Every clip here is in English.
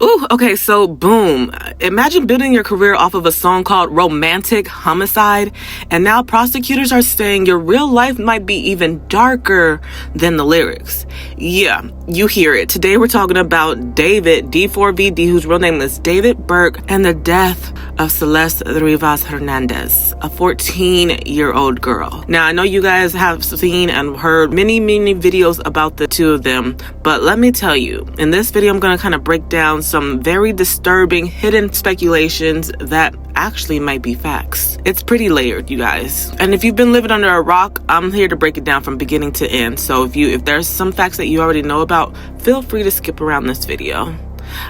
Ooh, okay, so boom. Imagine building your career off of a song called Romantic Homicide, and now prosecutors are saying your real life might be even darker than the lyrics. Yeah, you hear it. Today we're talking about David, D4vd, whose real name is David Burke, and the death of Celeste Rivas Hernandez, a 14-year-old girl. Now, I know you guys have seen and heard many videos about the two of them, but let me tell you, in this video, I'm going to kind of break down some very disturbing hidden speculations that actually might be facts. It's pretty layered, you guys. And if you've been living under a rock, I'm here to break it down from beginning to end. So if there's some facts that you already know about, feel free to skip around this video.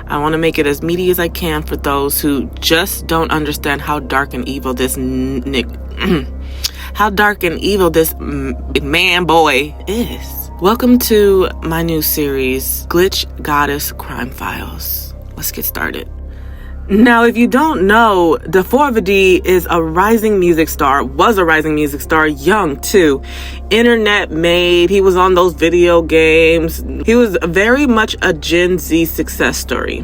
I want to make it as meaty as I can for those who just don't understand how dark and evil this man boy is. Welcome to my new series, Glitch Goddess Crime Files. Let's get started. Now, if you don't know, D4vd is a rising music star, was a rising music star, young too, internet made, he was on those video games. He was very much a Gen Z success story.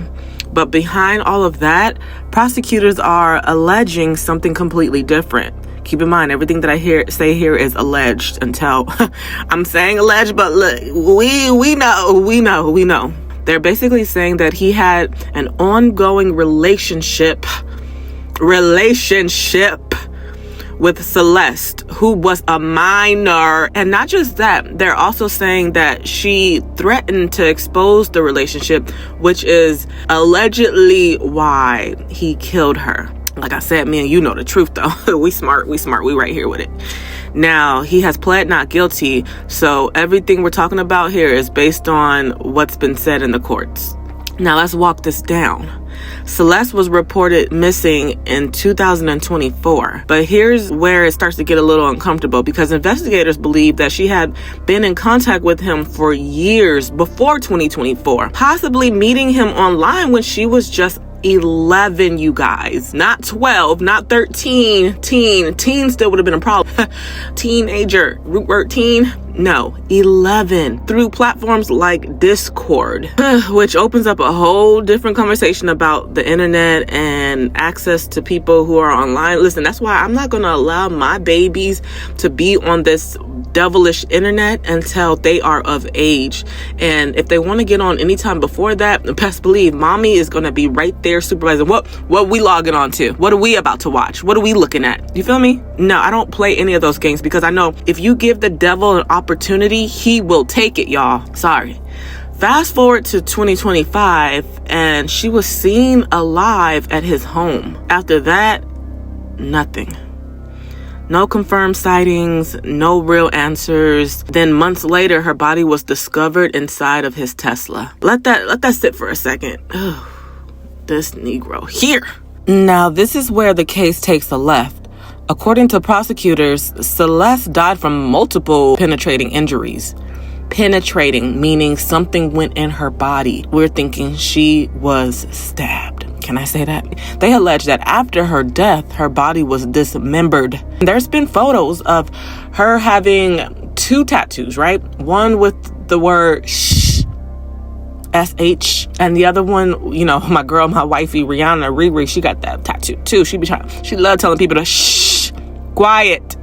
But behind all of that, prosecutors are alleging something completely different. Keep in mind, everything that I say here is alleged until I'm saying alleged, but look, we know. They're basically saying that he had an ongoing relationship with Celeste, who was a minor. And not just that, they're also saying that she threatened to expose the relationship, which is allegedly why he killed her. Like I said, me and you know the truth though. we smart, we right here with it. Now, he has pled not guilty, so everything we're talking about here is based on what's been said in the courts. Now, let's walk this down. Celeste was reported missing in 2024, but here's where it starts to get a little uncomfortable because investigators believe that she had been in contact with him for years before 2024, possibly meeting him online when she was just 11, you guys, not 12, not 13. Teen still would have been a problem. Teenager, root word teen. No, 11, through platforms like Discord, which opens up a whole different conversation about the internet and access to people who are online. Listen, that's why I'm not going to allow my babies to be on this devilish internet until they are of age. And if they want to get on anytime before that, best believe mommy is going to be right there supervising what we logging on to. What are we about to watch? What are we looking at? You feel me? No, I don't play any of those games because I know if you give the devil an opportunity, he will take it, y'all. Sorry. Fast forward to 2025 and she was seen alive at his home. After that, nothing. No confirmed sightings, no real answers. Then months later, her body was discovered inside of his Tesla. Let that sit for a second. Ugh, this Negro here. Now, this is where the case takes a left. According to prosecutors, Celeste died from multiple penetrating injuries. Penetrating, meaning something went in her body. We're thinking she was stabbed. Can I say that? They allege that after her death, her body was dismembered. There's been photos of her having 2 tattoos, right? One with the word shh, S-H, and the other one, you know, my girl, my wifey, Rihanna, Riri, she got that tattoo too. She loved telling people to shh, quiet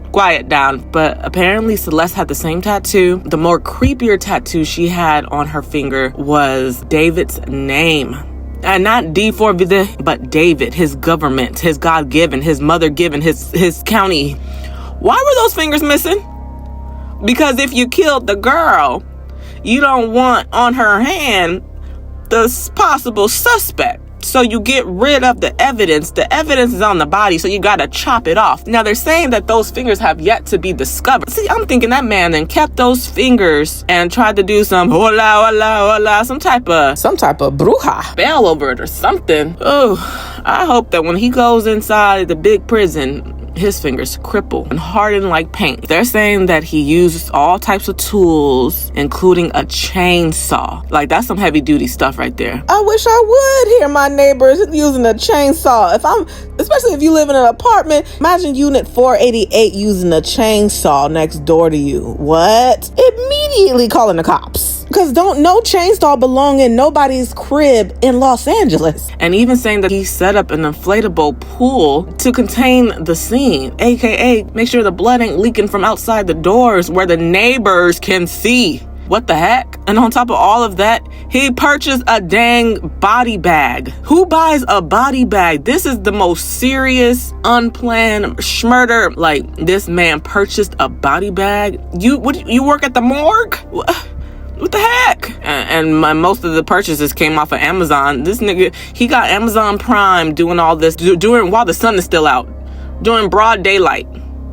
down. But apparently Celeste had the same tattoo. The more creepier tattoo she had on her finger was David's name. And not D4vd, but David, his government, his God-given, his mother-given, his county. Why were those fingers missing? Because if you killed the girl, you don't want on her hand the possible suspect. So you get rid of the evidence. The evidence is on the body, so you gotta chop it off. Now they're saying that those fingers have yet to be discovered. See, I'm thinking that man then kept those fingers and tried to do some hola, some type of bruja spell over it or something. Oh, I hope that when he goes inside the big prison, his fingers cripple and harden like paint. They're saying that he used all types of tools, including a chainsaw. Like, that's some heavy duty stuff right there. I wish I would hear my neighbors using a chainsaw. Especially if you live in an apartment, imagine unit 488 using a chainsaw next door to you. What? Immediately calling the cops. Because don't no chainsaw belong in nobody's crib in Los Angeles. And even saying that he set up an inflatable pool to contain the scene, aka make sure the blood ain't leaking from outside the doors where the neighbors can see. What the heck? And on top of all of that, he purchased a dang body bag. Who buys a body bag? This is the most serious, unplanned schmurder. Like, this man purchased a body bag? You work at the morgue? What the heck? And most of the purchases came off of Amazon. This nigga, he got Amazon Prime doing all this during while the sun is still out, during broad daylight,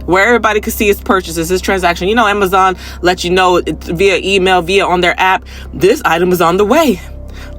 where everybody could see his purchases, his transaction. You know, Amazon lets you know via email, via on their app, this item is on the way.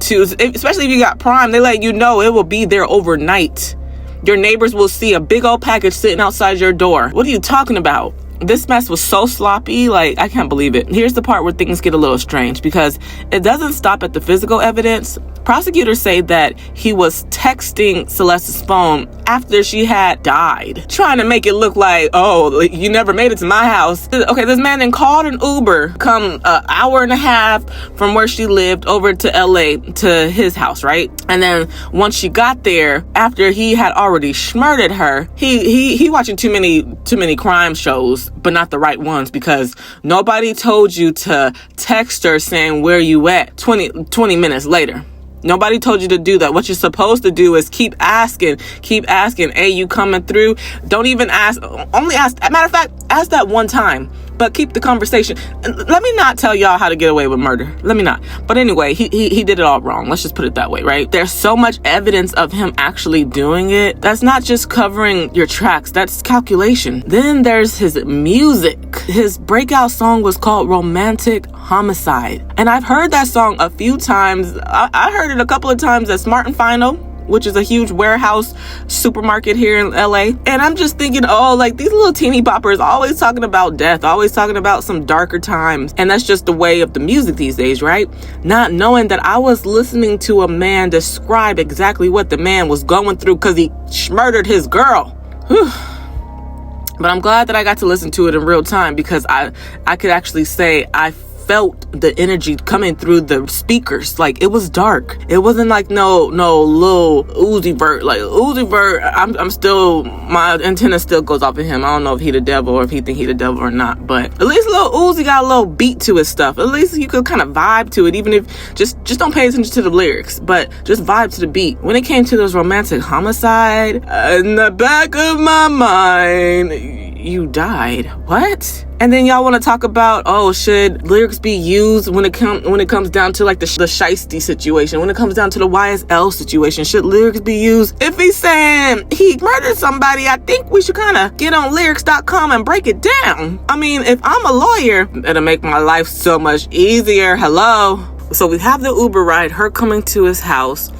Especially if you got Prime, they let you know it will be there overnight. Your neighbors will see a big old package sitting outside your door. What are you talking about? This mess was so sloppy, like, I can't believe it. Here's the part where things get a little strange, because it doesn't stop at the physical evidence. Prosecutors say that he was texting Celeste's phone after she had died, trying to make it look like, oh, you never made it to my house. Okay, this man then called an Uber, come an hour and a half from where she lived over to LA to his house, right? And then once she got there, after he had already schmurdered her, he watching too many crime shows, but not the right ones, because nobody told you to text her saying where you at 20 minutes later. Nobody told you to do that. What you're supposed to do is keep asking, hey, you coming through? Don't even ask, only ask, matter of fact, ask that one time, but keep the conversation. Let me not tell y'all how to get away with murder. Let me not. But anyway, he did it all wrong. Let's just put it that way, right? There's so much evidence of him actually doing it. That's not just covering your tracks. That's calculation. Then there's his music. His breakout song was called Romantic Homicide. And I've heard that song a few times. I heard it a couple of times at Smart and Final, which is a huge warehouse supermarket here in LA. And I'm just thinking, oh, like, these little teeny boppers always talking about death, always talking about some darker times. And that's just the way of the music these days, right? Not knowing that I was listening to a man describe exactly what the man was going through because he murdered his girl. Whew. But I'm glad that I got to listen to it in real time, because I could actually say I felt the energy coming through the speakers. Like, it was dark. It wasn't like no little Uzi Vert. Like, Uzi Vert, I'm still, my antenna still goes off of him. I don't know if he the devil or if he think he the devil or not, but at least Lil Uzi got a little beat to his stuff. At least you could kind of vibe to it, even if just don't pay attention to the lyrics, but just vibe to the beat. When it came to those Romantic Homicide, in the back of my mind, you died. What? And then y'all want to talk about, oh, should lyrics be used when it comes down to like the shiesty situation, when it comes down to the YSL situation? Should lyrics be used? If he's saying he murdered somebody, I think we should kind of get on lyrics.com and break it down. I mean, if I'm a lawyer, it'll make my life so much easier. Hello. So we have the Uber ride, her coming to his house.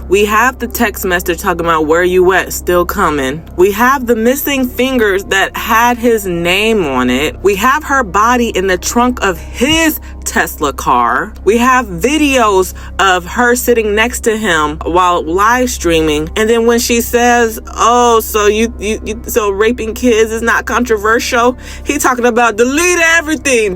We have the text message talking about where you at, still coming. We have the missing fingers that had his name on it. We have her body in the trunk of his Tesla car. We have videos of her sitting next to him while live streaming. And then when she says, oh, so so raping kids is not controversial, he talking about delete everything.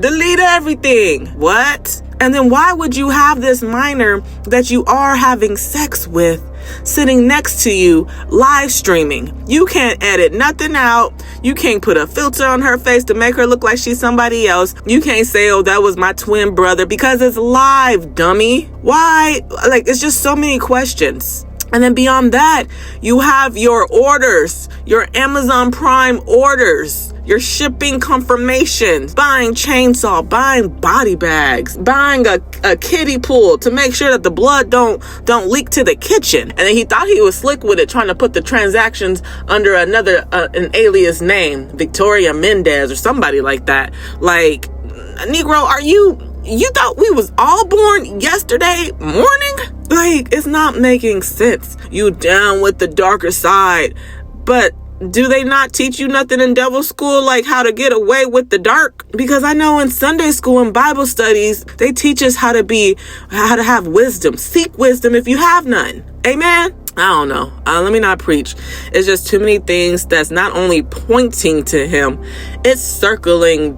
What? And then why would you have this minor that you are having sex with sitting next to you live streaming? You can't edit nothing out. You can't put a filter on her face to make her look like she's somebody else. You can't say, oh, that was my twin brother, because it's live, dummy. Why? Like, it's just so many questions. And then beyond that, you have your orders, your Amazon Prime orders, your shipping confirmations, buying chainsaw, buying body bags, buying a kiddie pool to make sure that the blood don't leak to the kitchen. And then he thought he was slick with it, trying to put the transactions under an alias name, Victoria Mendez or somebody like that. Like, Negro, you thought we was all born yesterday morning? Like, it's not making sense. You down with the darker side, but do they not teach you nothing in devil school, like how to get away with the dark? Because I know in Sunday school and Bible studies, they teach us how to have wisdom. Seek wisdom if you have none. Amen? I don't know. Let me not preach. It's just too many things that's not only pointing to him, it's circling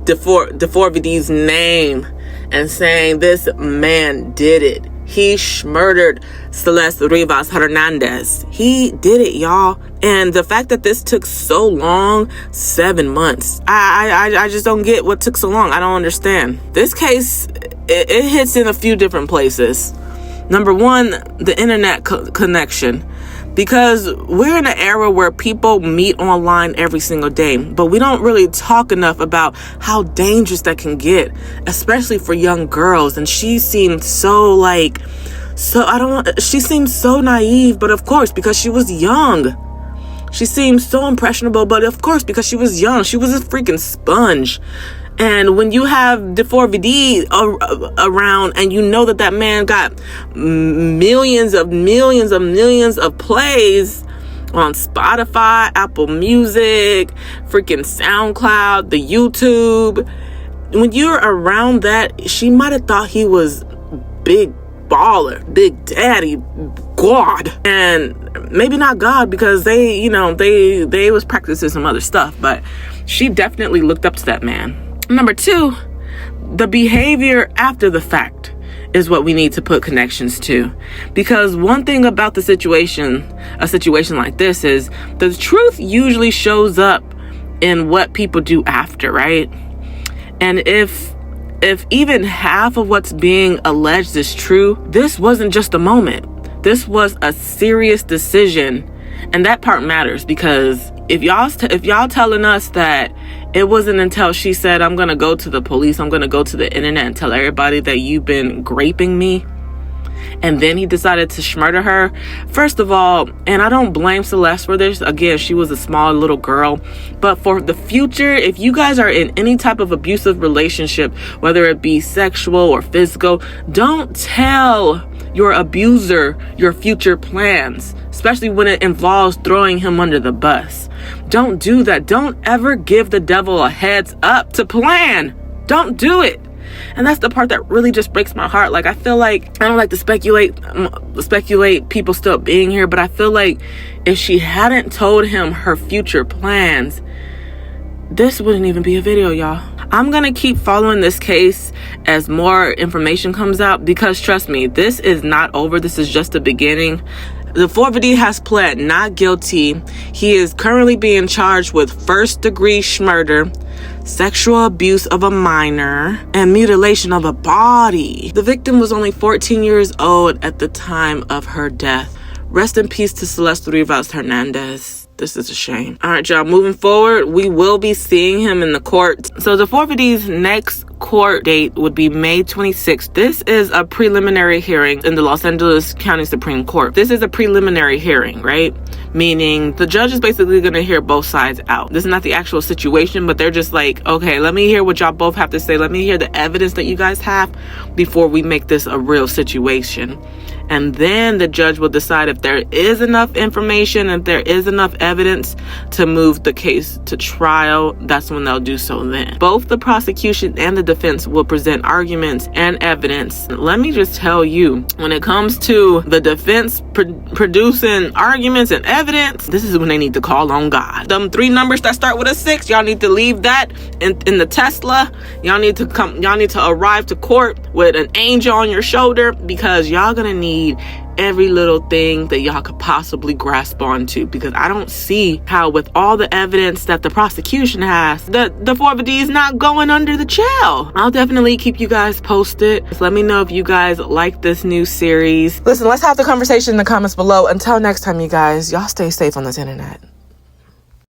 D4vd's name and saying this man did it. He murdered Celeste Rivas Hernandez. He did it, y'all. And the fact that this took so long, 7 months, I just don't get what took so long. I don't understand. This case, it hits in a few different places. Number one, the internet connection. Because we're in an era where people meet online every single day, but we don't really talk enough about how dangerous that can get, especially for young girls. And she seemed she seemed so naive, but of course, because she was young. She seemed so impressionable, but of course, because she was young, she was a freaking sponge. And when you have D4vd around and you know that man got millions of plays on Spotify, Apple Music, freaking SoundCloud, the YouTube. When you're around that, she might have thought he was big baller, big daddy, God. And maybe not God, because they was practicing some other stuff, but she definitely looked up to that man. Number two, the behavior after the fact is what we need to put connections to. Because one thing about a situation like this is the truth usually shows up in what people do after, right? And if even half of what's being alleged is true, this wasn't just a moment. This was a serious decision. And that part matters, because if y'all telling us that it wasn't until she said, I'm going to go to the police, I'm going to go to the internet and tell everybody that you've been graping me, and then he decided to murder her. First of all, and I don't blame Celeste for this. Again, she was a small little girl. But for the future, if you guys are in any type of abusive relationship, whether it be sexual or physical, don't tell your abuser your future plans, especially when it involves throwing him under the bus. Don't do that. Don't ever give the devil a heads up to plan. Don't do it. And that's the part that really just breaks my heart. Like, I feel like, I don't like to speculate people still being here, but I feel like if she hadn't told him her future plans, this wouldn't even be a video, y'all. I'm gonna keep following this case as more information comes out, because trust me, this is not over. This is just the beginning. The D4vd has pled not guilty. He is currently being charged with first-degree murder, sexual abuse of a minor, and mutilation of a body. The victim was only 14 years old at the time of her death. Rest in peace to Celeste Rivas Hernandez. This is a shame. All right, y'all, moving forward, we will be seeing him in the court. So the D4vd's next court date would be May 26th. This is a preliminary hearing in the Los Angeles County Supreme Court. This is a preliminary hearing, right? Meaning the judge is basically going to hear both sides out. This is not the actual situation, but they're just like, okay, let me hear what y'all both have to say. Let me hear the evidence that you guys have before we make this a real situation. And then the judge will decide if there is enough information, if there is enough evidence to move the case to trial. That's when they'll do so then. Both the prosecution and the defense will present arguments and evidence. Let me just tell you, when it comes to the defense producing arguments and evidence, this is when they need to call on God. Them 3 numbers that start with a 6, y'all need to leave that in the Tesla. Y'all need to arrive to court with an angel on your shoulder, because y'all gonna need every little thing that y'all could possibly grasp onto, because I don't see how, with all the evidence that the prosecution has, the D4vd is not going under the jail. I'll definitely keep you guys posted. Just let me know if you guys like this new series. Listen, let's have the conversation in the comments below. Until next time, you guys, y'all stay safe on this internet.